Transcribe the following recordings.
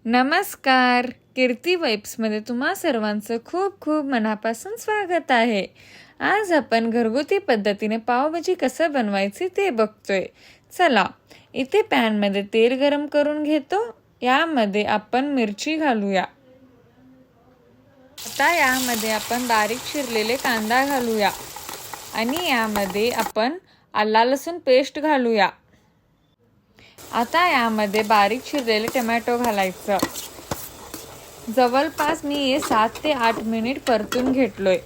नमस्कार. कीर्ती वाइब्समध्ये तुम्हा सर्वांचं खूप खूप मनापासून स्वागत आहे. आज आपण घरगुती पद्धतीने पावभाजी कसं बनवायची ते बघतोय. चला, इथे पॅनमध्ये तेल गरम करून घेतो. यामध्ये आपण मिरची घालूया. आता यामध्ये आपण बारीक चिरलेले कांदा घालूया आणि यामध्ये आपण आला लसूण पेस्ट घालूया. आता यामध्ये बारीक चिरलेले टोमॅटो घालायचं. जवळपास मी 7 ते 8 मिनिट परतून घेतलोय.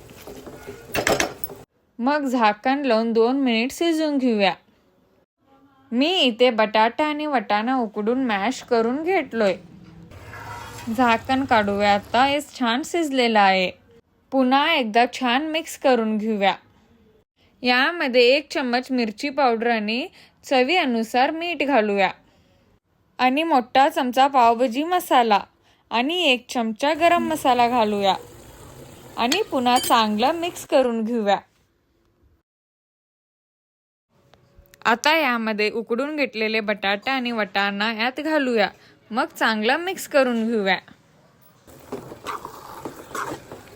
मग झाकण लावून 2 मिनिट शिजवून घेऊया. मी इथे बटाटा आणि वाटाणा उकडून मॅश करून घेतलोय. झाकण काढूया. आता हे छान शिजलेलं आहे. पुन्हा एकदा छान मिक्स करून घेऊया. यामध्ये 1 चम्मच मिरची पावडर आणि चवीनुसार मीठ घालूया आणि मोठा चमचा पावभाजी मसाला आणि 1 चमचा गरम मसाला घालूया आणि पुन्हा चांगलं मिक्स करून घेऊया. आता यामध्ये उकडून घेतलेले बटाटा आणि वाटाणा यात घालूया. मग चांगलं मिक्स करून घेऊया.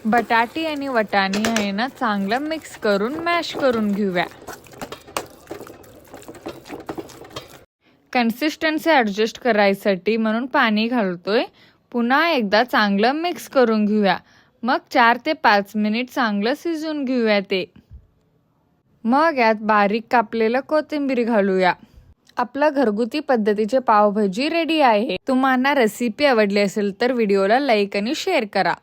बटाटी आणि वाटाणे आहे ना चांगलं मिक्स करून मॅश करून घेऊया. कन्सिस्टन्सी ॲडजस्ट करायसाठी म्हणून पाणी घालतोय. पुन्हा एकदा चांगलं मिक्स करून घेऊया. मग 4 ते 5 मिनिट चांगलं शिजवून घेऊया ते. मग यात बारीक कापलेलं कोथिंबीर घालूया. आपलं घरगुती पद्धतीचे पावभाजी रेडी आहे. तुम्हाला रेसिपी आवडली असेल तर व्हिडिओला लाईक आणि शेअर करा.